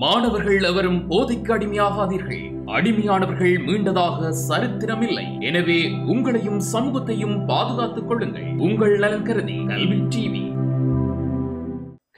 மாணவர்கள் எவரும் போதைக்கு அடிமையாகாதீர்கள். அடிமையானவர்கள் மீண்டதாக சரித்திரமில்லை. எனவே உங்களையும் சமூகத்தையும் பாதுகாத்துக் கொள்ளுங்கள். உங்கள் நலன் கருதி கல்வி டிவி.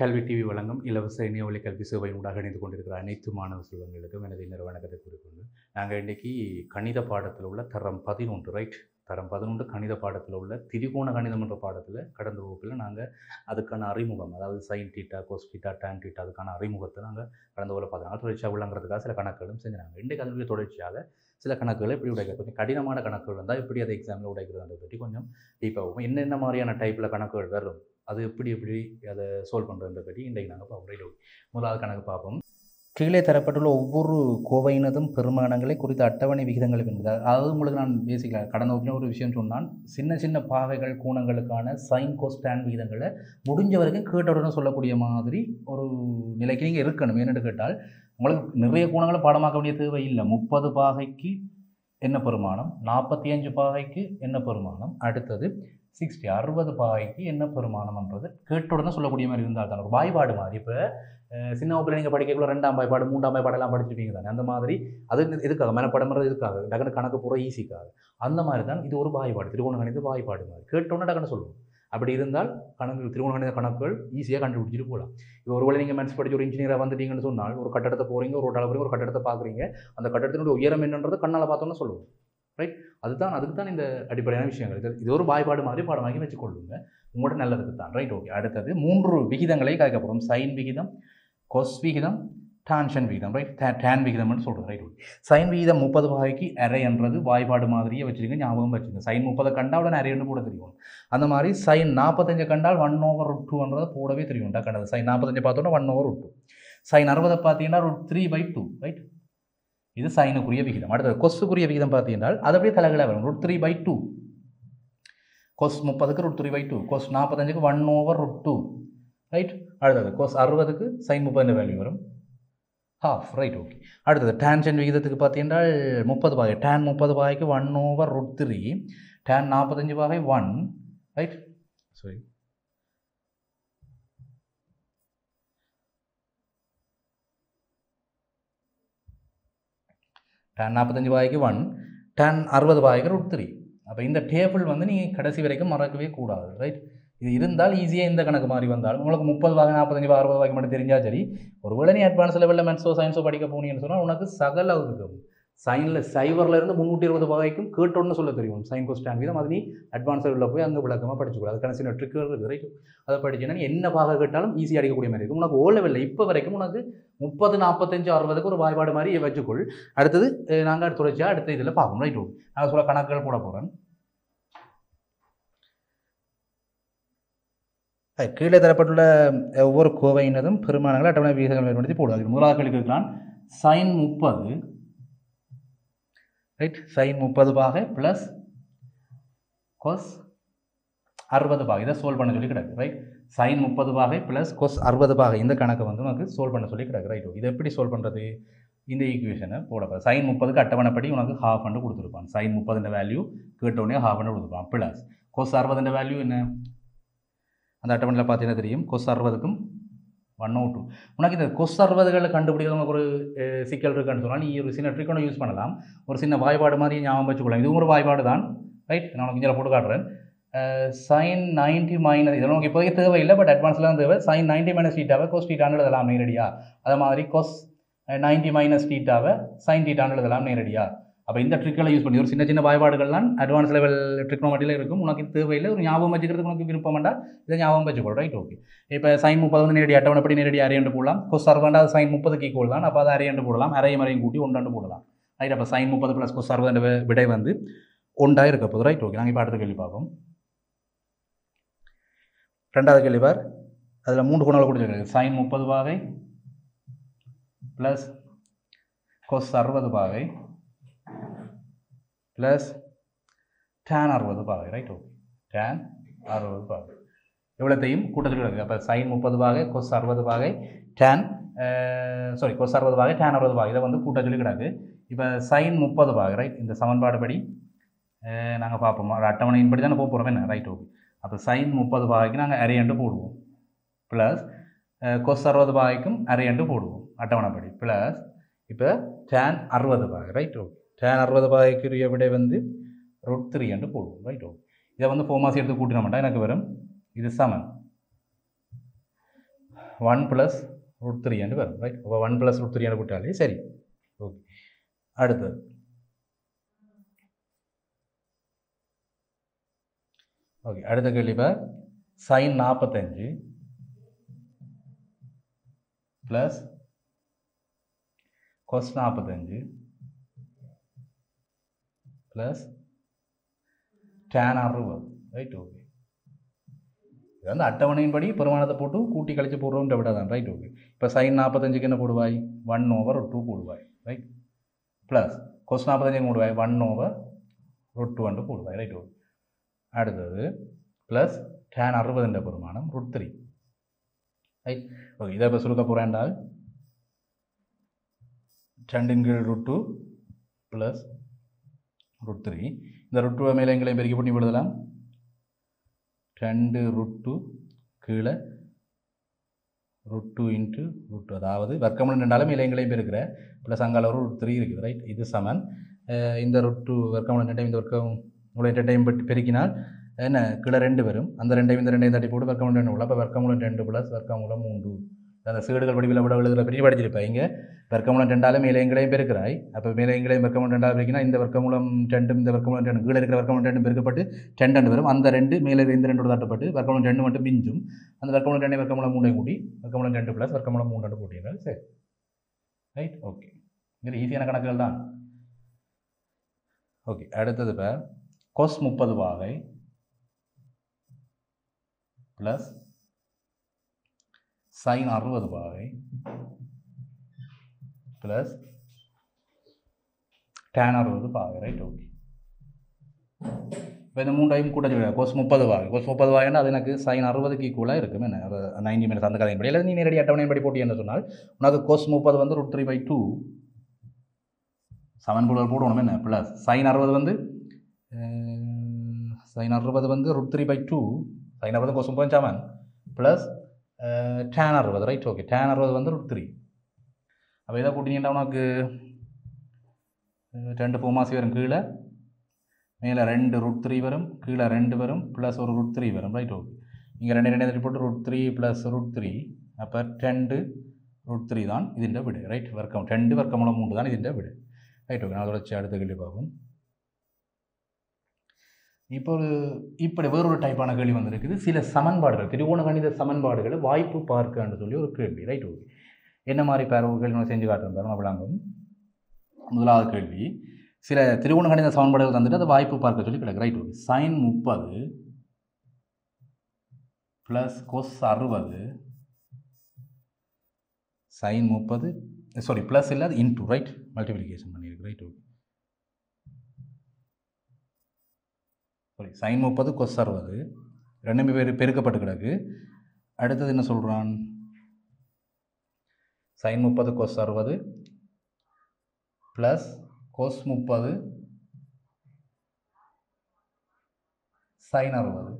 கல்வி டிவி வழங்கும் இலவச இணையவழி கல்வி சேவை ஊடாக இணைந்து கொண்டிருக்கிற அனைத்து மாணவ செல்வங்களுக்கும் எனது இன்னொரு வணக்கத்தை கூறிக்கொண்டு நாங்கள் இன்றைக்கி கணித பாடத்தில் உள்ள தரம் 11 தரம் 11 கணித பாடத்தில் உள்ள திரிகோண கணிதம் என்ற பாடத்தில் கடந்த வகுப்பில் நாங்கள் அதுக்கான அறிமுகம், அதாவது சைன் டீட்டா, கோஸ் டீட்டா, டேன் டீட்டா அதுக்கான அறிமுகத்தை நாங்கள் கடந்த வகுப்பில் பார்த்தோம். தொடர்ச்சியாக உள்ளங்கிறதுக்காக சில கணக்குகளும் செஞ்சாங்க. இன்றைக்கு அதனுடைய தொடர்ச்சியாக சில கணக்குகளை எப்படி உடைக்க, கொஞ்சம் கடினமான கணக்குகள் வந்தால் எப்படி அதை எக்ஸாமில் உடைக்கிறத பற்றி கொஞ்சம் டீப்பாகும். என்னென்ன மாதிரியான டைப்பில் கணக்குகள் வரும், அது எப்படி அதை சால்வ் பண்ணுறதை பற்றி இன்றைக்கு நாங்கள் பார்ப்போம். முதலாவது கணக்கு பார்ப்போம். கீழே தரப்பட்டுள்ள ஒவ்வொரு கோவையினதும் பெருமானங்களை குறித்த அட்டவணை விகிதங்கள் என்பது, அதாவது உங்களுக்கு நான் பேசிக்கலாக கடந்த வகுப்பில் ஒரு விஷயம் சொன்னால், சின்ன சின்ன பாகைகள் கோணங்களுக்கான சைன் கோஸ் டேன் விகிதங்களை முடிஞ்ச வரைக்கும் கேட்டவுடனே சொல்லக்கூடிய மாதிரி ஒரு நிலைக்கு நீங்கள் இருக்கணும். ஏன்னு கேட்டால் உங்களுக்கு நிறைய கோணங்களை பாடமாக்க வேண்டிய தேவை இல்லை. 30 பாகைக்கு என்ன பெருமானம், 45 பாகைக்கு என்ன பெருமானம், அடுத்தது 60 பாகைக்கு என்ன பெருமானம்ன்றது கேட்டவுடனே சொல்லக்கூடிய மாதிரி இருந்தால் தான் ஒரு வாய்பாடு மாதிரி. இப்போ சின்ன வகுப்பில் நீங்கள் படிக்கக்குள்ள 2ஆம் வாய்ப்பாடு 3ஆம் வாய்ப்பாடெல்லாம் படிச்சிருப்பீங்க தானே, அந்த மாதிரி அது இதுக்காக மனப்படம்ன்றது இதுக்காக டக்குனு கணக்கு பூரா ஈஸிக்காக அந்த மாதிரி தான் இது ஒரு வாய்ப்பாடு, திருகோண கணித வாய்ப்பாடு மாதிரி கேட்டோன்னே டக்குனு சொல்லுவோம். அப்படி இருந்தால் கணக்கு திருகோண கணித கணக்குகள் ஈஸியாக கண்டுபிடிச்சிட்டு போகலாம். இப்போ ஒருவேளை நீங்கள் மேத்ஸ் படிச்சு ஒரு இன்ஜினியராக வந்துட்டீங்கன்னு சொன்னால், ஒரு கட்டடத்தை போகிறீங்க, ஒரு ரோட்டால் போகிறீங்க, ஒரு கட்டடத்தை பார்க்குறீங்க, அந்த கட்டடத்தினுடைய உயரம் என்னன்றது கண்ணால் பார்த்தோன்னு சொல்லுவோம். ரைட், அதுக்கு தான் இந்த அடிப்படையான விஷயங்கள். இது ஒரு வாய்ப்பாடு மாதிரி பாடமாக்கி வச்சுக்கொள்ளுங்க, உங்களோட நல்லதுக்கு தான். Right, okay. அடுத்தது 3 விகிதங்களை கேட்கப்படும். சைன் விகிதம், கொஸ் விகிதம், டான்ஷன் விகிதம். ரைட், டேன் விகிதம்னு சொல்கிறோம். Right, okay. சைன் விகிதம் 30 பாகைக்கு அரைன்றது வாய்ப்பாடு மாதிரியே வச்சுருங்க, ஞாபகம் வச்சுங்க. சைன் 30 கண்டால் உடனே அரைன்னு போட தெரியும். அந்த மாதிரி சைன் 45 கண்டால் 1/√2 போடவே தெரியும். கண்டது சைன் 45 பார்த்தோன்னா 1/√2. சைன் 60 பார்த்தீங்கன்னா √3/2. ரைட், இது சைனுக்குரிய விகிதம். அடுத்தது கொஸ்ஸுக்குரிய விகிதம் பார்த்தீங்கன்னா அது அப்படியே தலைகளாக வரும், √3/2. கொஸ் 30க்கு √3/2, கொஸ் 45க்கு 1/√2. ரைட், அடுத்தது கொஸ் 60க்கு சைன் 30 வேல்யூ வரும், ½ ரைட், ஓகே. அடுத்தது டேன்ஷன் விகிதத்துக்கு பார்த்தீங்கன்னா 30 பாகை, டேன் 30 பாகைக்கு 1/√3, டேன் 45 பாகை 1. ரைட், சாரி, டேன் 45 பாகைக்கு 1, டேன் 60 பாகைக்கு √3. அப்போ இந்த டேபிள் வந்து நீங்கள் கடைசி வரைக்கும் மறக்கவே கூடாது. ரைட், இது இருந்தால் ஈஸியாக இந்த கணக்கு மாதிரி வந்தாலும் உங்களுக்கு 30 பாகை 45 பாகை 60 பாகை மட்டும் தெரிஞ்சால் சரி. ஒருவேளை நீ அட்வான்ஸ் லெவலில் மேத்ஸோ சயின்ஸோ படிக்க போனீங்கன்னு சொன்னால் உனக்கு சகல இருக்கும். சைனில் 0லேருந்து 320 பாகைக்கும் கேட்டோன்னு சொல்ல தெரியும் சைன் கோஸ் டேன் விகிதம். அது நீ அட்வான்ஸ் லெவலில் போய் அங்கே விளக்கமாக படிச்சுக்கூடாது. அதுக்கான சின்ன ட்ரிக்குகள் இருக்குது. ரைட், அதை படிச்சுன்னா நீ என்ன பாகை கேட்டாலும் ஈஸியாக அடிக்கக்கூடிய மாதிரி இருக்கும். உனக்கு ஓ லெவலில் இப்போ வரைக்கும் உனக்கு 30, 45, 60க்கு ஒரு வாய்ப்பாடு மாதிரி வச்சுக்கொள். அடுத்தது நாங்கள் தொடர்ச்சியாக அடுத்த இதில் பார்க்கணும். Right, okay. நான் சொல்ல கணக்குகள் போட போகிறேன். கீழே தரப்பட்டுள்ள ஒவ்வொரு கோவையினதும் பெருமானங்கள் அட்டவணை விகிதங்கள் பயன்படுத்தி போடுவாங்க. முதலாவது கேள்வி கேட்கலாம். சைன் 30, ரைட், சைன் 30 பாகை ப்ளஸ் கொஸ் 60 பாகை, இதை சோல்வ் பண்ண சொல்லி கிடக்கு. ரைட், சைன் 30 பாகை ப்ளஸ் கொஸ் 60 பாகை, இந்த கணக்கை வந்து உனக்கு சோல்வ் பண்ண சொல்லி கிடக்கு. ரைட், இதை எப்படி சோல்வ் பண்ணுறது? இந்த ஈக்குவேஷனை போடப்போ சைன் 30க்கு அட்டவணைப்படி உனக்கு ½ கொடுத்துருப்பான். சைன் 30 வேல்யூ கேட்டோடனே ½ கொடுத்துருப்பான். ப்ளஸ் கொஸ் 60 வேல்யூ என்ன அந்த அட்டவணையில் பார்த்தீங்கன்னா தெரியும். கொஸ் 60க்கும் 1/2. உனக்கு இந்த கொஸ் 60களை கண்டுபிடிக்கிறது உனக்கு ஒரு சிக்கல் இருக்குன்னு சொன்னால் நீ ஒரு சின்ன ட்ரிக் ஒன்று யூஸ் பண்ணலாம். ஒரு சின்ன வாய்ப்பாடு மாதிரி ஞாபகம் வச்சுக்கலாம். இதுவும் ஒரு வாய்ப்பாடு தான். ரைட், நான் உனக்கு இதில் போட்டு காட்டுறேன். சைன் 90 மைனஸ், இதெல்லாம் உனக்கு இப்போதைக்கு தேவையில்லை, பட் அட்வான்ஸ்லாம் தேவை. சைன் 90 மைனஸ் டீட்டாவை கோஸ் டீட்டான்னு எழுதலாம் நேரடியாக. அதே மாதிரி கொஸ் 90 மைனஸ் டீட்டாவை சைன் டீட்டான்னு எழுதலாம் நேரடியாக. அப்போ இந்த ட்ரிக்கெல்லாம் யூஸ் பண்ணி ஒரு சின்ன சின்ன வாய்ப்பாடுகள்லாம் அட்வான்ஸ் லெவல் ட்ரிக்னோமெட்ரியில் இருக்கும். உனக்கு இது தேவையில்லை, ஒரு ஞாபகம் வச்சுக்கிறதுக்கு உனக்கு விருப்பம் வேண்டாம், இதை ஞாபகம் வச்சுக்கோ. Right, okay. இப்போ சைன் 30 வந்து நேரடி அட்டவணைப்படி நேரடி அரையண்டு போடலாம். கொஸ் 60 அது சைன் 30க்கு ஈக்குவல் தான். அப்போ அதை அரையண்டு போடலாம், அரையும் கூட்டி 1 போடலாம். ரைட், அப்போ சைன் 30 ப்ளஸ் கொஸ் 60 விடை வந்து 1 இருக்க போகுது. Right, okay. நாங்கள் இப்போ அடுத்த கேள்வி பார்ப்போம். ரெண்டாவது கேள்வி பார், அதில் 3 குணங்கள் கொடுத்துருக்கு. சைன் 30 பாகை ப்ளஸ் கொஸ் 60 பாகை ப்ளஸ் டேன் 60 பாகை. Right, okay. டேன் 60 பாகை எவ்வளோத்தையும் கூட்டத்தில் கிடக்கு. அப்போ சைன் 30 பாகை கொஸ் 60 பாகை டேன் கொஸ் 60 பாகை டேன் 60 பாகை, இதை வந்து கூட்ட சொல்லி கிடக்கு. இப்போ சைன் 30 பாகை. ரைட், இந்த சமன்பாடு படி நாங்கள் பார்ப்போம். அட்டவணையின்படி தானே போக போகிறோம் என்ன. Right, okay. அப்போ சைன் 30 பாகைக்கு நாங்கள் அரையண்டு போடுவோம், ப்ளஸ் கொஸ் 60 பாகைக்கும் அரையண்டு போடுவோம். அட்டவணைப்படி ப்ளஸ் இப்போ tan 60 பாகை ரைட் ஓகே tan 60 பாகைக்குரிய விடை வந்து √3 என்று போடுவோம் ரைட் ஓகே இதை வந்து ஃபோமாசி எடுத்து கூட்டின மாட்டா எனக்கு வரும் இது சமன் 1 + √3 என்று வரும் ரைட் அப்போ 1 + √3 என்று கூட்டாலே சரி ஓகே அடுத்தது ஓகே அடுத்த கேள்வி இப்போ sin 45 plus cos 45 plus tan 60 right okay இது வந்து அட்டவணையின்படி பெருமானத்தை போட்டு கூட்டி கழிச்சு போடுறோம்ன்ற விட தான் ரைட் ஓகே இப்போ sin 45க்கு என்ன போடுவாய் 1/2 போடுவாய் ரைட் ப்ளஸ் cos 45க்கு போடுவாய் 1/2 என்று போடுவாய் ரைட் ஓகே அடுத்தது ப்ளஸ் tan 60 பெருமானம் √3 ரைட் ஓகே இதை இப்போ சுருக்க போகிறேன்டால் 2/√2 ப்ளஸ் √3 இந்த √2 மேலே எங்களையும் பெருக்கி பண்ணி விடுதலாம் 2√2 கீழே √2 × √2 அதாவது வர்க்கமூலம் ரெண்டாலும் மேலே எங்களையும் பெருக்கிற ப்ளஸ் அங்கால ஒரு √3 இருக்குது ரைட் இது சமன் இந்த √2 வர்க்கமூலம் ரெண்டையும் இந்த வர்க்கமூலம் ரெண்டையும் பெருக்கினால் என்ன கீழே 2 வரும் அந்த ரெண்டையும் இந்த ரெண்டையும் தட்டி போட்டு வர்க்கமூலம் 2 உள்ள அப்போ வர்க்கமூலம் 2 ப்ளஸ் வர்க்கமூலம் 3 அந்த சீடுகள் வடிவில் விட எழுதுகிற பெரிய படிச்சிருப்பேன் இங்கே வர்க்கமூலம் 2 மேலே எங்களையும் பெருக்கிறாய் அப்போ மேலே எங்களையும் வர்க்கமூலம் 2 பெருக்கினா இந்த வர்க்கமூலம் 2 இந்த வர்க்கமூலம் 2 கீழே இருக்கிற வர்க்கமூலம் 2 பெருக்கப்பட்டு 10 வரும் அந்த 2 மேலே இந்த 2 தட்டப்பட்டு வர்க்கமூலம் 2 மட்டும் மிஞ்சும் அந்த வர்க்கமூலம் 2 வர்க்கமூலம் 3 கூட்டி வர்க்கமூலம் 2 ப்ளஸ் வர்க்கமூலம் 3 கூட்டினால் சரி ரைட் ஓகே இது ஈஸியான கணக்குகள் தான் ஓகே அடுத்தது இப்போ cos 30 பாகை ப்ளஸ் sin 60 பாகை ப்ளஸ் tan 60 பாகை ரைட் ஓகே இப்போ இந்த 3 டைம் கூட்ட சொல்லுங்கள் cos 30 பாகை cos 30 பாகைன்னா அது எனக்கு sin 60க்கு ஈக்குவலாக இருக்கும் என்ன 90 மினிட்ஸ் அந்த கதையின்படி இல்லை நீ நேரடி அட்டவணையின்படி போட்டி என்ன சொன்னால் உனக்கு cos 30 வந்து √3/2 சமன்பாடுகள் போடணும் என்ன ப்ளஸ் sin 60 வந்து sin 60 வந்து √3/2 sin 60 cos 30 சமன் plus tan 60 right okay tan 60 வந்து √3 அப்போ இதை கூட்டிங்கன்னா உனக்கு 2 பூமாசி வரும் கீழே மேலே 2 √3 வரும் கீழே 2 வரும் ப்ளஸ் ஒரு √3 வரும் ரைட் ஓகே இங்கே 2 தட்டி போட்டு √3 ப்ளஸ் √3 அப்போ 2 √3 தான் இதுன்ற விடு ரைட் வர்க்கம் 2 வர்க்கமூலம் 3 தான் இதுன்ற விடு ரைட் ஓகே நான் அதோட அடுத்த கேள்வி பார்ப்போம் இப்போ இப்படி வேறொரு டைப்பான கேள்வி வந்திருக்குது சில சமன்பாடுகள் திரிகோண கணித சமன்பாடுகளை வாய்ப்பு பார்க்கன்னு சொல்லி ஒரு கேள்வி ரைட் ஓகே என்ன மாதிரி கேள்வி நான் செஞ்சு காட்டுறேன் பாருங்க விளங்கும் முதலாவது கேள்வி சில திரிகோண கணித சமன்பாடுகள் தந்துட்டு அதை வாய்ப்பு பார்க்க சொல்லி கிடக்கு right okay sin 30 plus cos 60 sin 30 sorry plus இல்லை அது இன்டூ ரைட் மல்டிப்ளிகேஷன் பண்ணியிருக்கு right okay sorry sin 30 cos 60 ரெண்டுமே பெருக்கப்பட்டு கிடக்கு அடுத்தது என்ன சொல்கிறான் sin 30 cos 60 plus cos 30 sin 60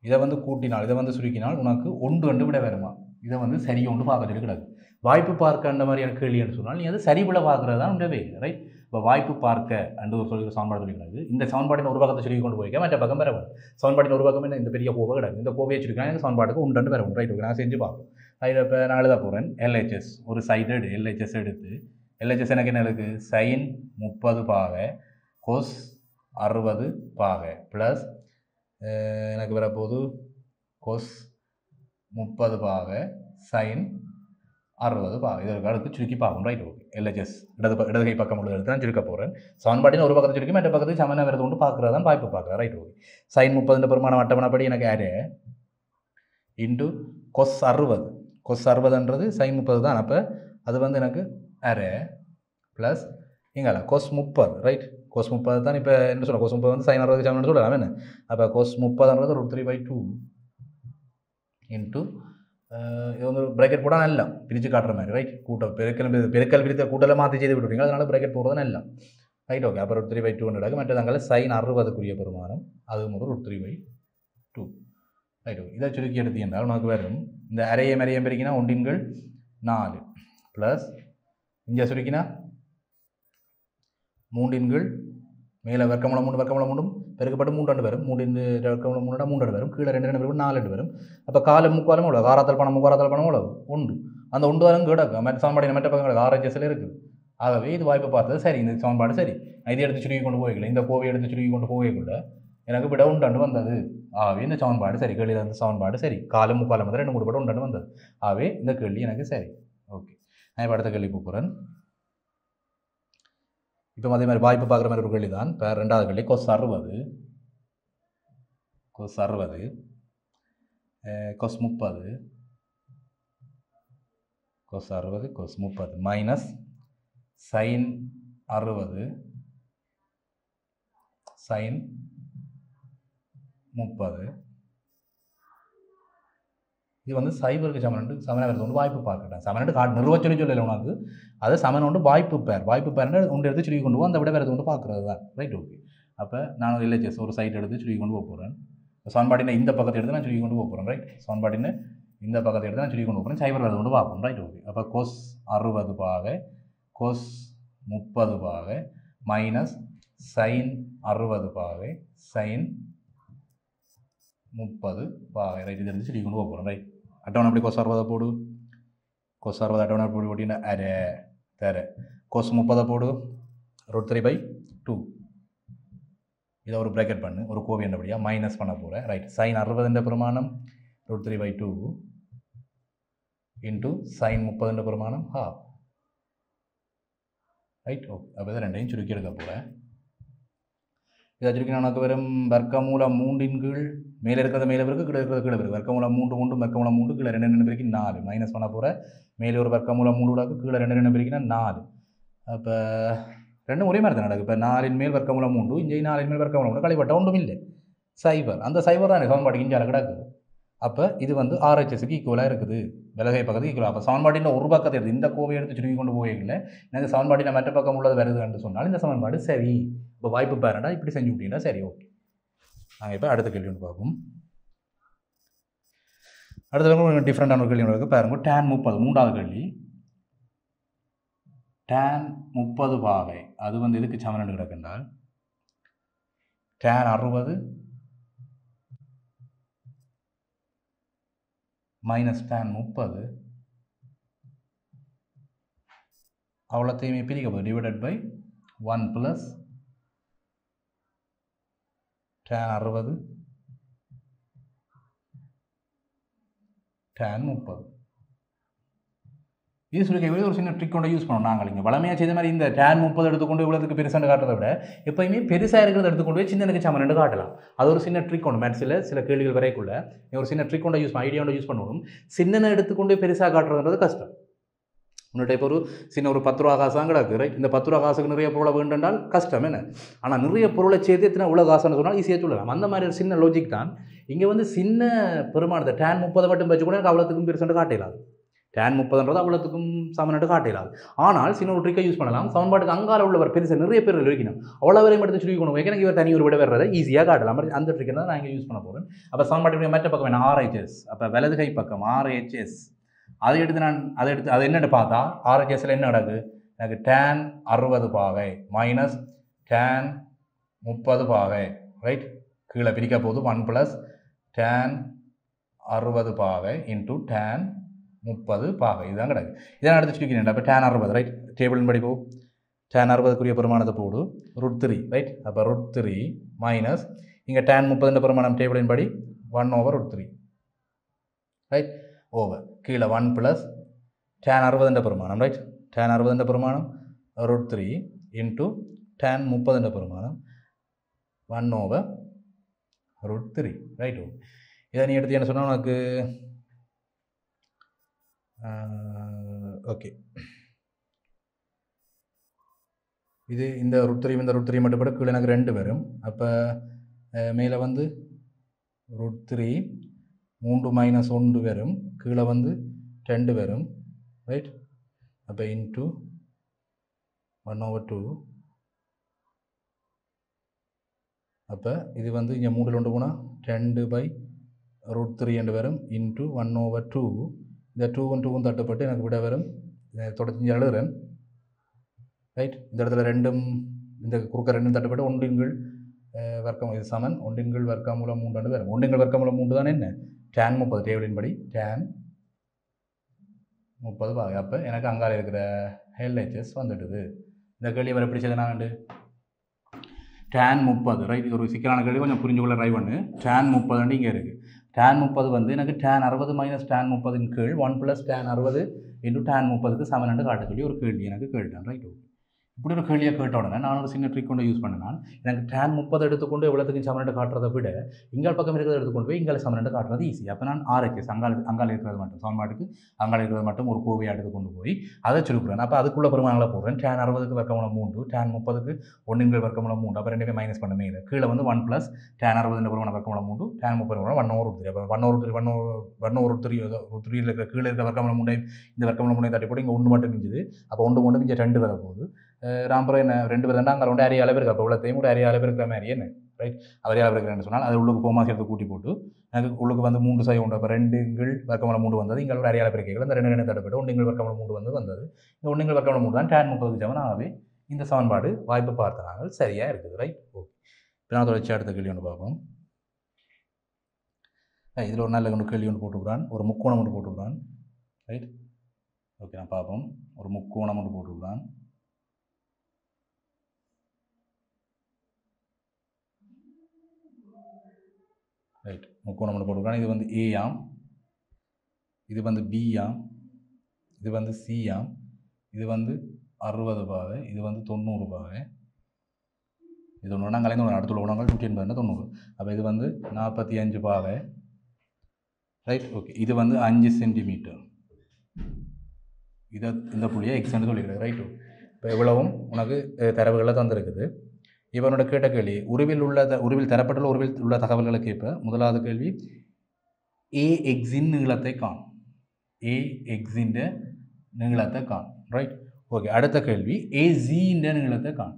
இதை வந்து கூட்டினால் இதை வந்து சுருக்கினால் உனக்கு ஒன்று விட வருமா இதை வந்து சரி ஒன்று பார்க்க சொல்லி கிடக்கு வாய்ப்பு பார்க்க அந்த மாதிரியான கேள்வின்னு சொன்னால் நீ அது சரிவிட பார்க்குறது தான் உண்டவே ரைட் இப்போ வாய்ப்பு பார்க்க அண்டு ஒரு சொல்லி சமன்பாடு சொல்லிக்கிறாங்க இந்த சமன்பாட்டின் ஒரு பக்கத்தை சொல்லி கொண்டு போய்க்க மற்ற பக்கம் வரவும் சமன்பாட்டின் ஒரு பக்கம் இந்த பெரிய கோவை கிடக்கு இந்த கோவையை வச்சுருக்காங்க இந்த சமன்பாட்டுக்கு உண்டு வரவும் ரைட் ஓகே நான் செஞ்சு பார்ப்போம் அதில் இப்போ நான் எழுத போகிறேன் LHS ஒரு சைடட் LHS எடுத்து LHS எனக்கு என்ன இருக்குது sin 30 பாகை cos 60 பாகை ப்ளஸ் எனக்கு வரப்போது cos 30 பாகை sin 60 பாகை இதற்கு அடுத்து சுருக்கி பார்க்கணும் ரைட் ஓகே LHS இடது கை பக்கம் உள்ள எடுத்து நான் சுருக்க போகிறேன் சமன்பாட்டின் ஒரு பக்கத்தை சுருக்கி மற்ற பக்கத்துக்கு சமன வரது கொண்டு பார்க்குறது தான் வாய்ப்பு பார்க்குறேன் ரைட் ஓகே sin 30 பெருமானம் அட்டவணைப்படி எனக்கு ஆறு இன்ட்டு cos 60ன்றது sin 30 தான் அப்போ அது வந்து எனக்கு ஆறு ப்ளஸ் இங்கால cos 30 ரைட் cos 30 தான் இப்போ என்ன சொல்கிறேன் cos 30 வந்து sin 60 சமன்னு சொல்லலாம் என்ன அப்போ cos 30ன்றது √3/2 இன்ட்டு இது வந்து பிரேக்கெட் போட்டால் நல்லா பிரித்து காட்டுற மாதிரி ரைட் கூட்டம் பெருக்கல் பிரித்த கூட்டலை மாற்றி செய்து விட்டுருவீங்க அதனால் பிரேக்கெட் போடுறது நல்லா ரைட் ஓகே அப்போ √3/2 நடக்கும் மற்றது அங்கே sin 60க்குரிய பெருமானம் அது முதல் √3/2 ரைட். இதை சுருக்கி எடுத்து என்றால் உனக்கு வரும் இந்த அரையம் அரையம் பெருக்கினா 1 4 ப்ளஸ் இங்கே சுருக்கினா 3 மேலே வர்க்கமூலம் 3 பெருக்கப்பட்டு 3 வரும் 3 வர்க்கமூலம் 3 வரும் கீழே 2 வரும் 4 வரும் அப்போ காலம் முக்காலம் எவ்வளோ காராத்தல் பணம் எவ்வளோ 1 அந்த 1 வரும் கிடக்கும் மற்ற சமன்பாடு மற்ற பக்கங்கள் ஆர்ஹெச்எஸ்ல இருக்குது. ஆகவே இது வாய்ப்பு பார்த்தது சரி இந்த சமன்பாடு சரி இதை எடுத்து சுருக்கி கொண்டு போய்க்கல இந்த கோவை எடுத்து சுருக்கி கொண்டு போய்க்குள்ள எனக்கு விட உண்டாண்டு வந்தது. ஆகவே இந்த சமன்பாடு சரி கேள்வியில் இருந்த சமன்பாடு சரி காலம் முக்காலம் வந்து 2 கூட உண்டாண்டு வந்தது. ஆகவே இந்த கேள்வி எனக்கு சரி. ஓகே நான் இப்போ அடுத்த கேள்வி போகிறேன். இப்போ அதே மாதிரி வாய்ப்பு பார்க்குற மாதிரி ஒரு கேள்வி தான். இப்போ 2வது கேள்வி cos 60 cos 30 cos 30 minus sin 60 sin 30 இது வந்து சைபருக்கு சமனாக வந்து வாய்ப்பு பார்க்கட்டேன். சமனட்டு காட்டு நிறுவச்சொல்லி சொல்லலை உனக்கு அது சமன் ஒன்று வாய்ப்பு பேர்னு ஒன்று எடுத்து சுருக்கி கொண்டு போவோம் அந்த விட வேறு ஒன்று பார்க்குறது தான். ரைட். ஓகே அப்போ நான் ஒரு LHS ஒரு சைட் எடுத்து சுருக்கி கொண்டு போக போகிறேன். சமன்பாட்டின இந்த பக்கத்தை எடுத்து நான் சுருக்கி கொண்டு போக போகிறேன். ரைட். சமன்பாட்டின இந்த பக்கத்தை எடுத்து நான் சுருக்கி கொண்டு போகிறேன். சைபர் வேறு கொண்டு பார்ப்போம். ரைட். ஓகே அப்போ cos 60 பாகை cos 30 பாகை மைனஸ் sin 60 பாகை sin 30 பாகை. ரைட். இது எடுத்து சுருக்கி கொண்டு போக போகிறேன். ரைட். அட்டவணை அப்படி cos 60 போடு cos 60 அட்டவணை அப்படி போட்டிங்கன்னா அரை தர cos 30 போடு √3/2 இதை ஒரு ப்ராக்கெட் பண்ணு ஒரு கோவி என்னபடியா மைனஸ் பண்ண போகிறேன். ரைட். sin 60 பிரமாணம் √3/2 இன்ட்டு sin 30 பிரமாணம் ½ ரைட். ஓகே அப்போ இதை ரெண்டையும் சுருக்கி எடுக்க போகிறேன். இதை சுருக்கி நமக்கு வரும் வர்க்கமூலம் 3 மேலே இருக்கிறது மேலே இருக்குது கீழே இருக்கிறது கீழே இருக்குது வர்க்கமூலம் 3 வர்க்கமூலம் 3 கீழே 2 பெருக்கி 4 மைனஸ் பண்ண போகிற மேலே ஒரு வர்க்கமூலம் 3 உடாக்கு கீழே 2 பெருக்கினா 4 அப்போ ரெண்டும் ஒரே மாதிரி தான் நடக்குது. இப்போ 4 மேல் வர்க்கமூலம் 3 இங்கே 4 மேல் வர்க்கமூலம் 3 கழிப்பட்ட ஒன்றும் இல்லை சைபர் அந்த சைபர் தான் சமன்பாடு இஞ்சால கிடக்குது. அப்போ இது வந்து RHSக்கு ஈக்குவலாக இருக்குது விலகை பக்கத்துக்கு ஈக்குவலாக. அப்போ சமன்பாட்டின் ஒரு பக்கத்தை எடுத்து இந்த கோவை எடுத்து சுருக்கி கொண்டு போயிடல எனக்கு சமன்பாட்டின் மற்ற பக்கம் உள்ளது வருதுன்னு சொன்னால் இந்த சமன்பாடு சரி. இப்போ வாய்ப்பு பாருண்டா இப்படி செஞ்சு விட்டீங்கன்னா சரி. ஓகே நாங்கள் இப்போ அடுத்த கேள்வி ஒன்று பார்ப்போம். அடுத்த டிஃப்ரெண்டான ஒரு கேள்வி இருக்குது பாருங்க. tan 30 3வது கேள்வி tan 30 பாகை அது வந்து எதுக்கு சமன் கிடக்குன்றால் tan 60 மைனஸ் tan 30 அவ்வளோத்தையுமே பிரிக்க போகுது divided by 1 plus tan 60 tan 30 இது சொல்லி ஒரு சின்ன ட்ரிக் கொண்டு யூஸ் பண்ணோம் நாங்கள் இங்கே வளமையாக செய்த மாதிரி இந்த tan 30 எடுத்துக்கொண்டு இவ்வளோத்துக்கு பெருசாண்டு காட்டுறதை விட எப்போயுமே பெருசாக இருக்கிறத எடுத்துக்கொண்டு போய் சின்னனுக்கு சமன் காட்டலாம். அது ஒரு சின்ன ட்ரிக் ஒன்று மேத்ஸில் சில கேள்விகள் வரைக்குள்ள ஒரு சின்ன ட்ரிக் கொண்டு யூஸ் ஐடியா கொண்டு யூஸ் பண்ணணும். சின்னனை எடுத்துக்கொண்டு பெருசாக காட்டுறதுன்றது கஷ்டம். உன்னுடைய இப்போ ஒரு சின்ன ஒரு 10 ரூபா காசாக கிடக்கு. ரைட். இந்த 10 ரூபா காசுக்கு நிறைய பொருளை வேண்டுன்றால் கஷ்டம் என்ன. ஆனால் நிறைய பொருளை சேர்த்து எத்தனை இவ்வளோ காசுன்னு சொன்னால் ஈஸியாக சொல்லலாம். அந்த மாதிரி ஒரு சின்ன லாஜிக் தான் இங்கே வந்து சின்ன பெருமானத்தை tan 30 மட்டும் வச்சு கூட எனக்கு அவ்வளோத்துக்கும் பெருசாண்டு காட்டலாது. tan 30ன்றது அவ்வளோத்துக்கும் சமன்ட்டு காட்டலாது. ஆனால் சின்ன ஒரு ட்ரிக்கை யூஸ் பண்ணலாம். சமன்பாட்டுக்கு அங்கால உள்ளவர் பெருசாக நிறைய பேர் வைக்கணும் அவ்வளோ வரையும் எடுத்து சுருக்கி கொண்டு எனக்கு இவர் தனி ஒரு விட வர்றதை ஈஸியாக காட்டலாம். அந்த ட்ரிக்கை தான் நான் இங்கே யூஸ் பண்ண போகிறேன். அப்போ சமன்பாட்டுடைய மற்ற பக்கம் வேணும் RHS. அப்போ வலது கை பக்கம் RHS அதை எடுத்து அது என்னென்னு பார்த்தா RHSல என்ன நடக்குது எனக்கு tan 60 பாகை மைனஸ் tan 30 பாகை. ரைட். கீழே பிரிக்க போது 1 ப்ளஸ் tan 60 பாகை இன்ட்டு tan 30 பாகை இதுதான் கிடக்கு. இதான் அடுத்து சுருக்கினேன். அப்போ tan 60 ரைட் டேபிளின் படி போ tan 60க்குரிய பெருமானத்தை போடு √3 ரைட். அப்போ √3 மைனஸ் இங்கே tan 30 பெருமானம் டேபிளின் படி 1/√3 ரைட் ஓவர் கீழே 1 ப்ளஸ் tan 60 பெருமானம் ரைட் tan 60 பெருமானம் √3 இன்ட்டு tan 30 பெருமானம் 1/√3 ரைட். ஓ இதை நீ எடுத்து என்ன சொன்னால் உனக்கு ஓகே இது இந்த √3 மட்டும் கூட கீழே எனக்கு 2 வரும். அப்போ மேலே வந்து √3 3 மைனஸ் 1 வரும் கீழே வந்து 2 வரும் ரைட். அப்போ இன்ட்டு 1/2 அப்போ இது வந்து இங்கே 3 போனால் 2/√3 √3 என்று வரும் இன்ட்டு 1/2. இந்த 2வும் 2வும் தட்டுப்பட்டு எனக்கு விட வரும். தொடர்ச்சி எழுதுறேன். ரைட். இந்த இடத்துல ரெண்டும் இந்த குறுக்க ரெண்டும் தட்டுப்பட்டு ஒன்றின்கள் வர்க்கம் இது சமன் 1 வர்க்கமூலம் 3 வரும். 1 வர்க்கமூலம் 3 தான் என்ன tan 30 டேபிளின் படி tan 30 பாகை. அப்போ எனக்கு அங்கால இருக்கிற LHS வந்துடுது. இந்த கேள்வி வர எப்படி செய்யலாண்டு tan 30 ரைட். இது ஒரு சிக்கலான கேள்வி, கொஞ்சம் புரிஞ்சுக்கொள்ள ட்ரை பண்ணு. tan 30 இங்கே இருக்குது. tan 30 வந்து எனக்கு tan 60 மைனஸ் tan 30 கீழ் 1 + tan 60 × tan 30க்கு சமன் காட்ட சொல்லி ஒரு கேள்வி எனக்கு கேட்டான். ரைட். இப்படி ஒரு கேள்வியை கேட்ட உடனே நான் ஒரு சின்ன ட்ரிக் கொண்டு யூஸ் பண்ணினான். எனக்கு tan 30 எடுத்துக்கொண்டு எவ்வளோத்துக்கு சமன் காட்டுறதை விட இங்கால் பக்கம் இருக்கிறத எடுத்துக்கொண்டு போய் இங்கால சமன் காட்டுறது ஈஸி. அப்போ நான் RHS அங்கால இருக்கிறது மட்டும் சமன்பாட்டுக்கு அங்கால இருக்கிறது மட்டும் ஒரு கோவையை எடுத்துக்கொண்டு போய் அதை சுருக்குறேன். அப்போ அதுக்குள்ள பெருமானங்களை போடுறேன். tan 60க்கு வர்க்கமூலம் 3, tan 30க்கு 1 வர்க்கமூலம் 3. அப்போ ரெண்டுமே மைனஸ் பண்ண மேலே கீழே வந்து 1 + tan 60 பெருமான வர்க்கமூலம் 3, tan 30 1/3. அப்போ 1/3 இருக்கிற கீழே இருக்கிற வர்க்கமூலம் 3 இந்த வர்க்கமூலம் 3 தட்டி போட்டு இங்கே 1 மட்டும் மிஞ்சுது. அப்போ 1 கொண்டு மிஞ்ச 2 வர போகுது. ராம்பரம் என்ன 2 பேர் தானே அங்கே 2 அரிய அளவு இருக்குது. அப்போ இவ்வளோத்தையும் கூட அரிய அளவு இருக்கிற மாதிரி என்ன ரைட். அரிய அளவு இருக்கிறேன்னு சொன்னால் அது உள்ளுக்கு போமா சேர்த்து கூட்டி போட்டு எனக்கு உள்ளுக்கு வந்து 3 சை உண்டு. அப்போ 2 வர்க்கமூலம் 3 வந்தது. இங்கே ஒரு அரிய அளவு இருக்கிறது. இந்த 2 தடப்பட்டு 1 வர்க்கமூலம் 3 வந்தது. இந்த 1 வர்க்கமூலம் 3 தான் tan 30க்கு சமன். ஆகவே இந்த சமன்பாடு வாய்ப்பு பார்த்த நாங்கள் சரியாக இருக்குது. ரைட். ஓகே. இப்போ நான் தொடர்ச்சி அடுத்த கேள்வி ஒன்று பார்ப்போம். இதில் ஒரு நல்ல ஒன்று கேள்வி ஒன்று போட்டுக்கிறான். ஒரு முக்கோணம் ஒன்று போட்டுக்கிறான். ரைட். ஓகே, நான் பார்ப்போம். ஒரு முக்கோணம் ஒன்று போட்டுக்கிறான். ரைட். முக்கோணம் ஒன்று போட்டுக்கிறான். இது வந்து A ஆம், இது வந்து B ஆம், இது வந்து C ஆம், இது வந்து 60 பாகை, இது வந்து 90 பாகை. இது ஒன்று நாங்கள் கலைந்து அடுத்துள்ள உணவுகள் 180 90. அப்போ இது வந்து 45 பாகை. ரைட். ஓகே. இது வந்து 5 சென்டிமீட்டர். இதை இந்த புள்ளியை எக்ஸ்ன்னு சொல்லிக்கிறேன். ரைட். இப்போ எவ்வளவும் உனக்கு தரவுகளில் தந்திருக்குது. இவனோட கேட்ட கேள்வி உருவில் தரப்பட்டுள்ள உருவில் உள்ள தகவல்களை கேட்ப. முதலாவது கேள்வி AXின் நீளத்தை காண். AXின் நீளத்தை காண். ரைட். ஓகே. அடுத்த கேள்வி AZின் நீளத்தை காண்.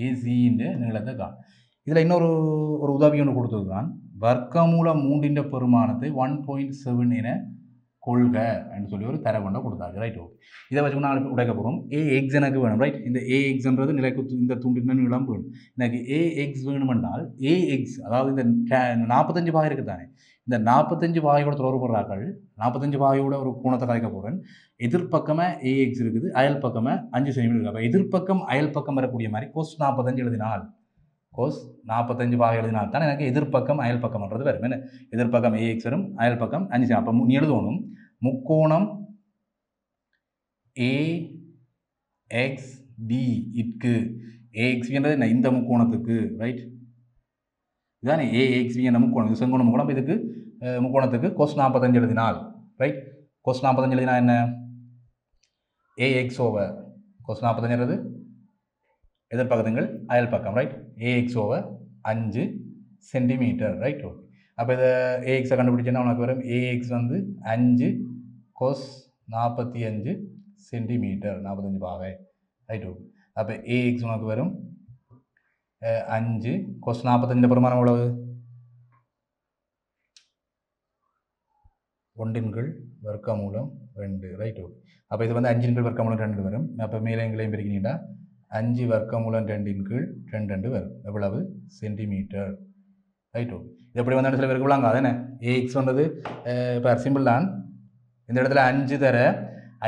AZின் நீளத்தை காண். இதில் இன்னொரு உதவி ஒன்று கொடுத்துருக்கான். வர்க்கமூலம் 3 பெருமானத்தை 1.7 என கொள்க என்று சொல்லி ஒரு தரவொண்டை கொடுத்தாரு. ரைட். ஓகே. இதை வச்சு நான் உடைக்க போகிறோம். AX எனக்கு வேணும். ரைட். இந்த AXன்றது நிலைக்கு இந்த துண்டின நீளம் வேணும். எனக்கு AX வேணுமென்றால் AX அதாவது இந்த 45 பாகை இருக்குது தானே, இந்த 45 பாகையோட தொடர்புறாக்கள் 45 பாகையோட ஒரு கோணத்தை கலைக்க போகிறேன். எதிர்பக்கமாக AX இருக்குது, அயல் பக்கமாக 5 சென்டிமீட்டர் இருக்குது. அப்போ எதிர்பக்கம் அயல் பக்கம் வரக்கூடிய மாதிரி cos 45 எழுதினால் cos 45 பாகை எழுதினால் தான் எனக்கு எதிர்பக்கம் அயல் பக்கம்ன்றது வரும். என்ன எதிர்பக்கம் AX வரும், அயல் பக்கம் 5. அப்போ நீ எழுதணும் முக்கோணம் AXB இக்கு AXBன்றது என்ன இந்த முக்கோணத்துக்கு. ரைட். இதுதானே AXB என்ற முக்கோணம். இது செங்கோண முக்கோணம். இதுக்கு முக்கோணத்துக்கு cos 45 எழுதினால். ரைட். cos 45 எழுதினா என்ன AX ஓவர் cos 45ன்றது எதிர்பக்கத்துங்கள் அயல் பக்கம். Right. AX over 5 centimetre. Right. Okay. அப்போ இதை AXஐ கண்டுபிடிச்சேன்னா உனக்கு வரும் AX வந்து 5 cos 45 சென்டிமீட்டர் 45 பாகை. ரைட். ஓகே. அப்போ AX உனக்கு வரும் 5 cos 45 பெருமானம் எவ்வளவு 1 வர்க்கமூலம் 2. ரைட். ஓகே. அப்போ இது வந்து 5 வர்க்கமூலம் 2 வரும். அப்போ மேலே எங்களையும் பிரிக்கிறீங்கன்னா 5 வர்க்கமூலம் 2 2 வரும். எவ்வளவு சென்டிமீட்டர். ரைட். ஓகே. இது எப்படி வந்து சில பேருக்கு விளாங்க அதானே AX வந்தது இப்போ சிம்பிள் தான். இந்த இடத்துல 5 தர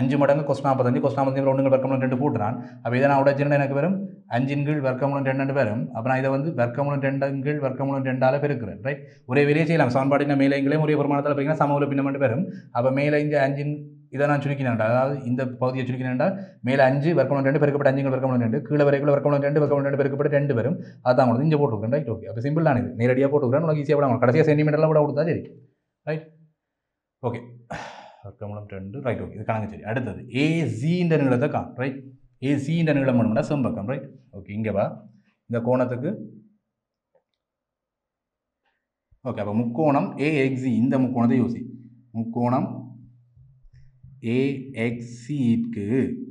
5 மடங்கு cos 45 cos 45 1 வர்க்கமூலம் 2 போட்டுறான். அப்போ இதை நான் உடைச்சிருந்தா எனக்கு வரும் 5 வர்க்கமூலம் 2 வரும். அப்போ நான் இதை வந்து வர்க்கமூலம் 2 வர்க்கமூலம் 2 பெருக்கிறேன். ரைட். ஒரே வெளியே செய்யலாம். சமன்பாட்டின மேலே எங்களையும் ஒரே பெருமானத்தில் பார்த்தீங்கன்னா சமூல பின்னமட்டு வரும். அப்போ மேலே இங்கே 5 இதை நான் சுருக்கினேன். அதாவது இந்த பகுதியை சுருக்கினேன்டா மேலே 5 வர்க்கமூலம் 2 பெருக்கப்பட்ட 5 வர்க்கமூலம் 2 கீழே வரைக்குள்ள வர்க்கமூலம் 2 வர்க்கமூலம் 2 பெருக்கப்பட்டு 2 வரும். அதான் உங்களுக்கு இங்கே போட்டுருக்கேன். ரைட். ஓகே. அப்போ சிம்பிள் தான். இது நேரடியாக போட்டுக்கிறேன். உனக்கு ஈஸியாக விட கடைசியாக சென்டிமீட்டர்லாம் விட கொடுத்தா சரி. ரைட். ஓகே. வர்க்கமூலம் 2. ரைட். ஓகே. இது கணக்கு சரி. அடுத்தது AZன்ற நீளத்தை காண். ரைட். AZன்ற நீளம் வேணும்னா செம்பக்கம். ரைட். ஓகே. இங்கே வா இந்த கோணத்துக்கு. ஓகே. அப்போ முக்கோணம் AXZ இந்த முக்கோணத்தை யோசி. முக்கோணம் AXCக்கு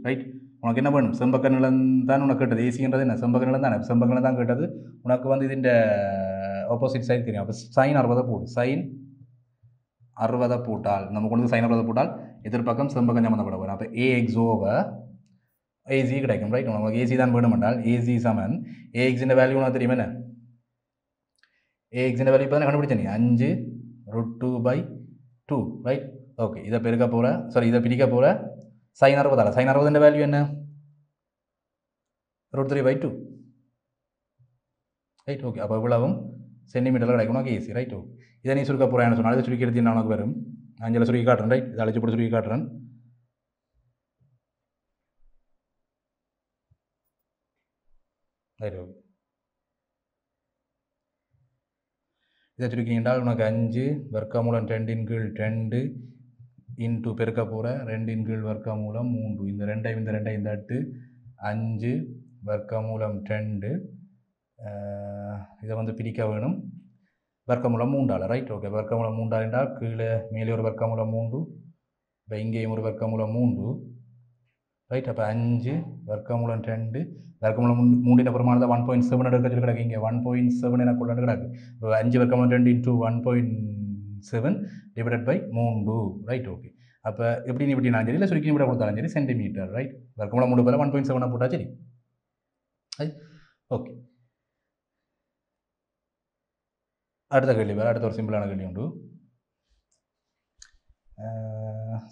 ரைட். உனக்கு என்ன வேணும் செம்பக்க நிலம் தான் உனக்கு கேட்டது. ஏசின்றது என்ன செம்பக்க நிலம் தானே. செம்பக்க நிலம் தான் கேட்டது. உனக்கு வந்து இதுன்ற ஆப்போசிட் சைடு தெரியும். அப்போ sin 60 போடு. sin 60 போட்டால் நம்ம கொண்டு sin 60 போட்டால் எதிர்பக்கம் செம்பக்கம் சம்மந்தப்பட போகிறோம். அப்போ AX over AC கிடைக்கும். ரைட், உங்களுக்கு AC தான் வேணும் என்றால் AC சமன் AX இந்த வேல்யூ உனக்கு தெரியுமா என்ன? AX இந்த வேல்யூ இப்போ தான் கண்டுபிடிச்சேன் நீ 5√2/2. Right, okay. இதை பெருக்க போகிற இதை பிரிக்க போகிற sin 60. sin 60 இந்த வேல்யூ என்ன? √3/2. Right, okay. அப்போ இவ்வளவும் சென்டிமீட்டரில் கிடைக்கணும் AC. Right, okay. இதை நீ சுருக்க போகிறேன்னு சொன்னால் இதை சுருக்கி எடுத்து உனக்கு வரும். அஞ்சில் சுருக்கி காட்டுறேன். ரைட், இதை அழைச்சி போட்டு சுருக்கி காட்டுறேன். Right, okay. இதை சுருக்கிங்கன்றால் உனக்கு 5 வர்க்கமூலம் 2/2 இன்ட்டு பெருக்க போகிற 2/3. இந்த ரெண்டையும் இந்த 8 5 வர்க்கமூலம் 2. இதை வந்து பிரிக்க வேணும் வர்க்கமூலம் 3. Right, okay. வர்க்கமூலம் 3 என்றால் கீழே மேலே ஒரு வர்க்கமூலம் 3, இப்போ இங்கேயும் ஒரு வர்க்கமூலம் 3. ரைட், அப்போ 5 வர்க்கமூலம் 2 வர்க்கமூலம் 3 பிரமாணத்தை 1.7 எடுக்க சொல்லி கிடக்கு. இங்கே 1.7 என கொண்டு கிடக்கு. இப்போ 5 வர்க்கமூலம் 2 into 1.7 divided by 3. Right, okay. அப்போ எப்படின்னு இப்படி நான் சரி இல்லை சுருக்கி விட கொடுத்தாலும் சரி சென்டிமீட்டர். ரைட், வர்க்கமூலம் 3 பேர் 1.7 போட்டால் சரி. Right, okay. அடுத்த கேள்வி வேறு, அடுத்த ஒரு சிம்பிளான கேள்வி உண்டு.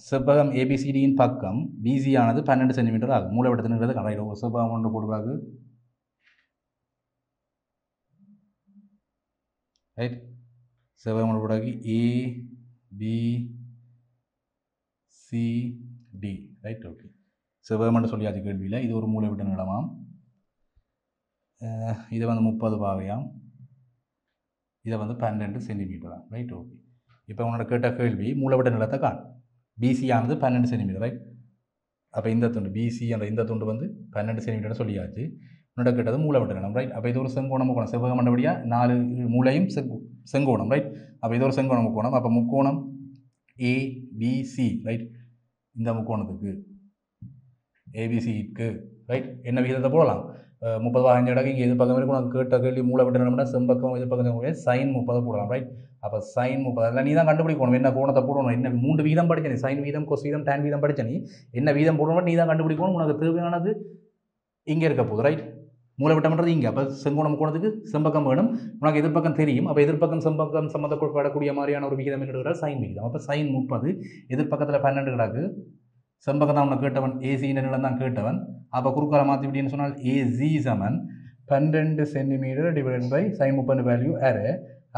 செவ்வகம் ABCDயின் பக்கம் BC ஆனது 12 சென்டிமீட்டர் ஆகும். மூலவட்டத்தினுங்கிறது ரைட், ஒரு செவ்வகம் ஒன்று போடுவாங்க. ரைட், செவ்வகம் ஒன்று போடுவாங்க ABCD. Right, okay. செவ்வகம் சொல்லியாச்சு கேள்வியில். இது ஒரு மூலவிட்ட நிலமாம். இது வந்து 30 பாகையாம். இதை வந்து 12 சென்டிமீட்டரா. Right, okay. இப்போ உன்னோட கேட்ட கேள்வி மூலவிட்ட நிலத்தை காண். BC ஆனது 12 சென்டிமீட்டர். ரைட், அப்போ இந்த துண்டு BC அந்த இந்த துண்டு வந்து 12 சென்டிமீட்டர் சொல்லியாச்சு. உன்னோட கேட்டது மூலவிட்ட நிலம். ரைட், அப்போ இது ஒரு செங்கோணம் முக்கோணம். செவ்வகம் மண்டபடியாக 4 மூலையும் செங்கோணம். ரைட், அப்போ இது ஒரு செங்கோணம் முக்கோணம். அப்போ முக்கோணம் ABC. ரைட், இந்த முக்கோணத்துக்கு ABCக்கு ரைட் என்ன விகிதத்தை போடலாம்? 30 பாகஞ்சு இடக்கு இங்கே எது பக்கம் இருக்கும். உனக்கு கேட்ட கேள்வி மூலவிட்ட நிலம்னா செம்பக்கம் இது பக்கம் sin 30 போடலாம். ரைட், அப்போ sin 30 அதில் நீ தான் கண்டுபிடிக்கணும் என்ன கோணத்தை போடணும். என்ன 3 வீதம் படிச்ச நீ sin வீதம் cos வீதம் tan வீதம் படிச்ச நீ என்ன வீதம் போடணும் நீ தான் கண்டுபிடிக்கணும். உனக்கு தேவையானது இங்கே இருக்க போகுது. ரைட், மூலவிட்டம்ன்றது இங்கே. அப்போ செங்கோணம் கோணத்துக்கு செம்பக்கம் வேணும். உனக்கு எதிர்ப்பக்கம் தெரியும். அப்போ எதிர்ப்பக்கம் செம்பக்கம் சம்மந்தப்படக்கூடிய மாதிரியான ஒரு விகிதம் என்ன sin விகிதம். அப்போ sin 30 எதிர்ப்பக்கத்தில் 12 கிடக்கு. செம்பக்கம் தான் உன்னை கேட்டவன் AC நிலம் தான் கேட்டவன். அப்போ குறுக்கால மாற்றி விட்டீங்கன்னு சொன்னால் AZ சமன் 12 centimetre divide by sin 30 value அரே.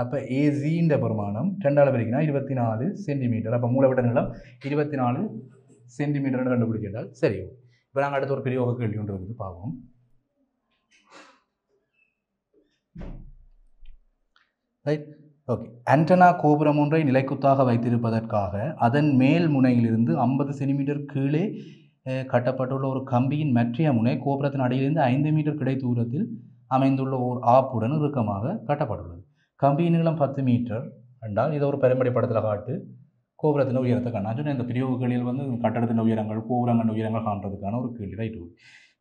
அப்போ AZன்ற பிரமாணம் 2ஆல் பெருக்கினா 24 சென்டிமீட்டர். அப்போ மூலவிட்ட நிலம் 24 சென்டிமீட்டர்னு கண்டுபிடிக்கிட்டால் சரி. இப்போ நாங்கள் அடுத்த ஒரு பெரிய கேள்வி ஒன்று இருக்குது பார்ப்போம். Right, okay. ஆண்டனா கோபுரம் ஒன்றை நிலைக்குத்தாக வைத்திருப்பதற்காக அதன் மேல் முனையிலிருந்து 50 சென்டிமீட்டர் கீழே கட்டப்பட்டுள்ள ஒரு கம்பியின் மற்றைய முனை கோபுரத்தின் அடியிலிருந்து 5 மீட்டர் கிடை தூரத்தில் அமைந்துள்ள ஒரு ஆப்புடன் இறுக்கமாக கட்டப்பட்டுள்ளது. கம்பியின் நீளம் 10 மீட்டர் என்றால் இதை ஒரு பெரும்படி படத்தில் காட்டு கோபுரத்தின் உயரத்தை காணாச்சுன்னா இந்த பெரிய கேள்வியில் வந்து கட்டடத்தின் உயரங்கள் கோபுரங்கள் உயரங்கள் காண்றதுக்கான ஒரு கேள்வி. ரைட்,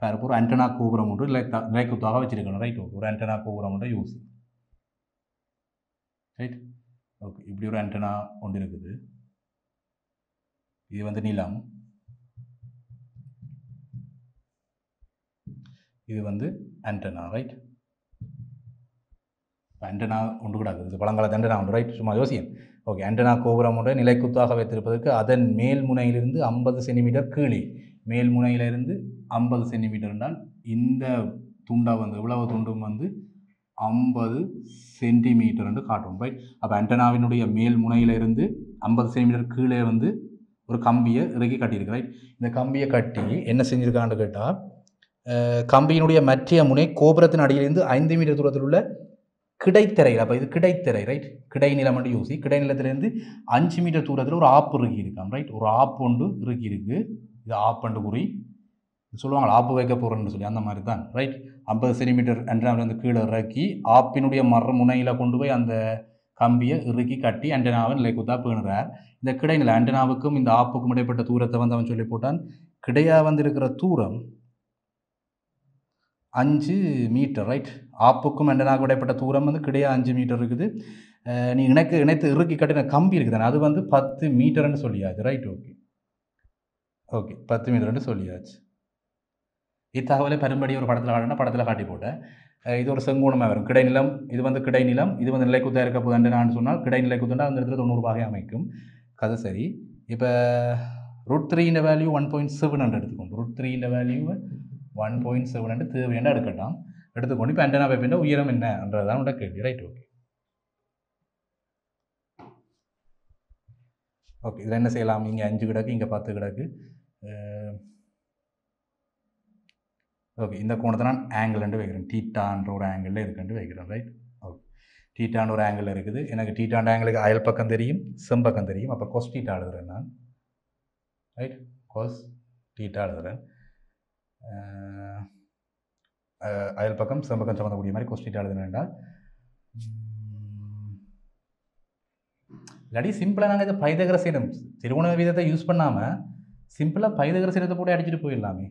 வேறு ஒரு ஆண்டனா கோபுரம் ஒன்று நிலைக்குத்தாக வச்சிருக்கணும். ரைட், ஒரு ஆண்டனா கோபுரம் ஒன்றை யூஸ். Right, okay. இப்படி ஒரு ஆண்டனா ஒன்று இருக்குது. இது வந்து நீளம், இது வந்து ஆண்டனா. ரைட், ஆண்டனா ஒன்று கூட இது பழங்காலத்து ஆண்டனா ஒன்று. ரைட், சும்மா யோசியம். ஓகே, ஆண்டனா கோபுரம் ஒன்றை நிலைக்குத்தாக வைத்திருப்பதற்கு அதன் மேல் முனையிலிருந்து 50 சென்டிமீட்டர் கீழே, மேல் முனையிலிருந்து 50 சென்டிமீட்டர் என்றால் இந்த துண்டா வந்து இவ்வளவு துண்டும் வந்து 50 சென்டிமீட்டர் என்று காட்டும். ரைட், அப்போ ஆண்டனாவினுடைய மேல் முனையிலிருந்து 50 சென்டிமீட்டர் கீழே வந்து ஒரு கம்பியை இறக்கி கட்டியிருக்கு. ரைட், இந்த கம்பியை கட்டி என்ன செஞ்சுருக்கான்னு கேட்டால் கம்பியினுடைய மற்ற முனை கோபுரத்தின் அடியிலிருந்து 5 மீட்டர் தூரத்தில் உள்ள கிடைத்திரையில், அப்போ இது கிடைத்திரை. ரைட், கிடை நிலம் மட்டும் யூசி. கிடை நிலத்திலேருந்து 5 மீட்டர் தூரத்தில் ஒரு ஆப்பு இறுக்கி இருக்கான். ரைட், ஒரு ஆப்பு ஒன்று இறுக்கி இருக்கு. இது ஆப்பண்டு குறி சொல்லுவாங்க, ஆப்பு வைக்க போகிறேன்னு சொல்லி அந்த மாதிரி தான். ரைட், 50 சென்டிமீட்டர் ஆண்டனாவில் வந்து கீழே இறக்கி ஆப்பினுடைய மர முனையில் கொண்டு போய் அந்த கம்பியை இறுக்கி கட்டி ஆண்டனாவை நிலைக்குத்தா பேணுறார். இந்த கிடைநிலை ஆண்டனாவுக்கும் இந்த ஆப்புக்கும் இடைப்பட்ட தூரத்தை வந்து அவன் சொல்லி போட்டான். கிடையாக வந்து இருக்கிற தூரம் 5 மீட்டர். ரைட், ஆப்புக்கும் ஆண்டனாவுக்கும் இடைப்பட்ட தூரம் வந்து கிடையாது 5 மீட்டர் இருக்குது. நீ இணைத்து இறுக்கி கட்டின கம்பி இருக்குதானே அது வந்து 10 மீட்டர்னு சொல்லியாச்சு. ரைட், ஓகே ஓகே 10 மீட்டர்னு சொல்லியாச்சு. இத்தகவலை பெரும்படி ஒரு படத்தில் காட்டினா படத்தில் காட்டி போட்டேன். இது ஒரு செங்கோணமாக வரும். கிடைநிலம் இது வந்து கிடைநிலம், இது வந்து நிலைக்குத்தாக இருக்க போதுன்னு நான் சொன்னால் கிடைநிலை குத்துண்டா அந்த இடத்துல 90 பாகை அமைக்கும். கதை சரி. இப்போ √3 வேல்யூ 1.7 எடுத்துக்கோங்க. √3 வேல்யூ 1.7 தேவையான எடுக்கட்டாம் எடுத்துக்கொண்டு இப்போ ஆண்டனா பைப்பின் உயரம் என்னன்றதான் உள்ள கேள்வி. ரைட், ஓகே ஓகே இதில் என்ன செய்யலாம்? இங்கே 5 கிடக்கு, இங்கே 10 கிடக்கு. ஓகே இந்த கோணத்தை நான் ஆங்கிள்ண்டு வைக்கிறேன். டீட்டான்ற ஒரு ஆங்கிளில் இருக்குன்னு வைக்கிறேன். ரைட், ஓகே டீட்டான்ற ஒரு ஆங்கிள் இருக்குது. எனக்கு டீட்டான்ற ஆங்கிளுக்கு அயல் பக்கம் தெரியும், செம்பக்கம் தெரியும். அப்போ கொஸ் டீட்டா எழுதுறேன் நான். ரைட், கொஸ் டீட்டா எழுதுறேன். அயல் பக்கம் செம்பக்கம் சம்மந்தக்கூடிய மாதிரி கொஸ் டீட்டா எழுதுனேன்டா. இல்லாட்டி சிம்பிளாக நாங்கள் இதை பைதகரசீனம் திருவோண விதத்தை யூஸ் பண்ணாமல் சிம்பிளாக பைதகரசீனத்தை போட்டு அடிச்சுட்டு போயிடலாமே.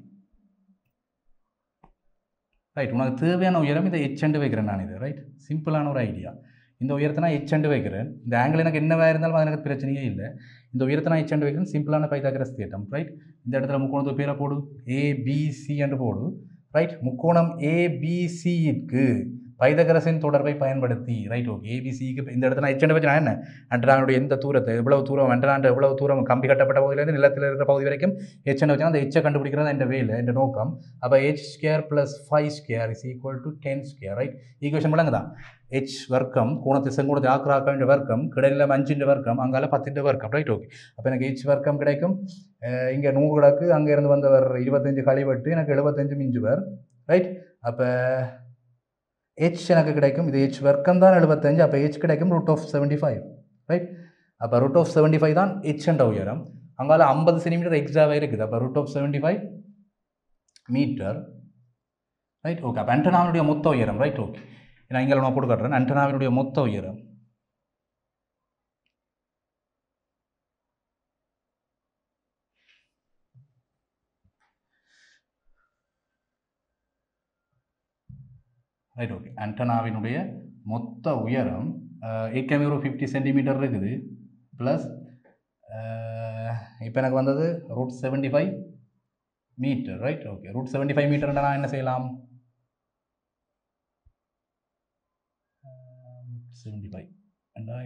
ரைட், உனக்கு தேவையான உயரம் இதை எச்சண்டு வைக்கிறேன் நான். இது ரைட் சிம்பிளான ஒரு ஐடியா. இந்த உயரத்தை நான் எச்சண்டு வைக்கிறேன். இந்த ஆங்கிள் எனக்கு என்னவாக இருந்தாலும் அது எனக்கு பிரச்சனையே இல்லை. இந்த உயரத்தை நான் எச்சண்டு வைக்கிறேன். சிம்பிளான பைதாகரஸ் தியரம். ரைட், இந்த இடத்துல முக்கோணத்து பேரை போடு, ABC என்று போடு. ரைட், முக்கோணம் ABCக்கு பைதகரசின் தொடர்பை பயன்படுத்தி. ரைட், ஓகே ABCக்கு இந்த இடத்துல நான் எச்சண்டு வச்சு நான் என்ன ஆண்டனாவுடைய எந்த தூரத்தை எவ்வளவு தூரம் ஆண்டனாண்ட எவ்வளவு தூரம் கம்பி கட்டப்பட்ட பகுதியிலேருந்து நிலத்தில் இருக்கிற பகுதி வரைக்கும் எச்சண்டு வச்சுன்னா அந்த எச்சை கண்டுபிடிக்கிறது இந்த வேலை இந்த நோக்கம். அப்போ h² + 5² = 10². ரைட், ஈக்குவேஷன் விளங்குதா? h வர்க்கம் கோணத்தை செங்கோணத்தை ஆக்கிராக்க வர்க்கம் கிடைநிலம் 5 வர்க்கம் அங்கால 10 வர்க்கம். ரைட், ஓகே அப்போ எனக்கு h வர்க்கம் கிடைக்கும். இங்கே 100 கிடக்கு, அங்கேருந்து வந்தவர் 25 கழிவட்டு எனக்கு 75 மிஞ்சுவர். ரைட், அப்போ h எனக்கு கிடைக்கும். இது h வர்க்கம் தான் 75. அப்போ h கிடைக்கும் √75. ரைட், அப்போ √75 தான் h என்ற உயரம். அங்கால 50 சென்டிமீட்டர் எக்ஸாவே இருக்குது. அப்போ √75 மீட்டர். ரைட், ஓகே அப்போ ஆண்டனாவினுடைய மொத்த உயரம். ரைட், ஓகே நான் இங்கே நான் போட்டு காட்டுறேன். ஆண்டனாவினுடைய மொத்த உயரம் ரைட், ஓகே ஆண்டனாவினுடைய மொத்த உயரம் ஏற்கனவே ஒரு 50 சென்டிமீட்டர் இருக்குது. ப்ளஸ் இப்போ எனக்கு வந்தது √75 மீட்டர். ரைட், ஓகே √75 மீட்டர்னா நான் என்ன செய்யலாம்? 75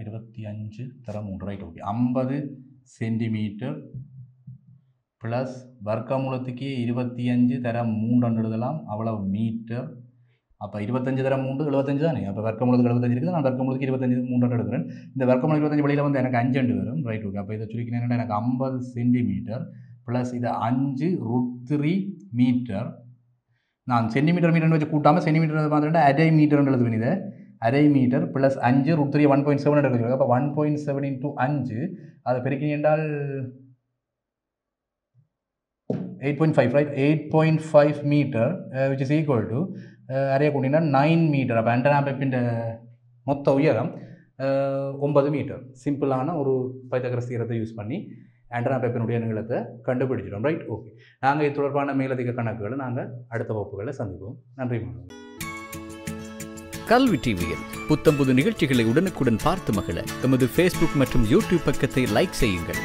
25 தர 3. ரைட், ஓகே 50 சென்டிமீட்டர் ப்ளஸ் வர்க்கமூலத்துக்கு 25 தர 3 எழுதலாம். அவ்வளவு மீட்டர். அப்போ 25 தர 3 75 தானே. அப்போ வர்க்கமூலத்துக்கு 75 இருக்குது. நான் வர்க்கமூலத்துக்கு 25 3 எடுக்கிறேன். இந்த வர்க்கமூலம் 25 வெளியில் வந்து எனக்கு 5 வரும். ரைட், ஓகே அப்போ இதை சுருக்கினேன்னா எனக்கு 50 சென்டிமீட்டர் ப்ளஸ் இது 5 √3 மீட்டர். நான் சென்டிமீட்டர் மீட்டர்னு வச்சு கூட்டாமல் சென்டிமீட்டர் பார்த்துட்டு அரை மீட்டர்னு எழுதுவேன். இதை அரை மீட்டர் ப்ளஸ் 5 √3 1.7 எடுக்கிறது. அப்போ 1.7 × 5 அதை பெருக்கி என்றால் 8.5. Right, 8.5 metre which is equal to அரைய கூட்டினா 9 மீட்டர். அப்போ ஆண்டனா பைப்பின் மொத்த உயரம் 9 மீட்டர். சிம்பிளான ஒரு பைதகரஸ் தியரத்தை யூஸ் பண்ணி ஆண்டனா பைப்பினுடைய நீளத்தை கண்டுபிடிச்சிடும். ரைட், ஓகே நாங்கள் இது தொடர்பான மேலதிக கணக்குகளை நாங்கள் அடுத்த வகுப்புகளை சந்திப்போம். நன்றி மாணவர்களே. கல்வி டிவியில் புத்தம்புது நிகழ்ச்சிகளை உடனுக்குடன் பார்த்து மகிழ எமது Facebook மற்றும் YouTube பக்கத்தை லைக் செய்யுங்கள்.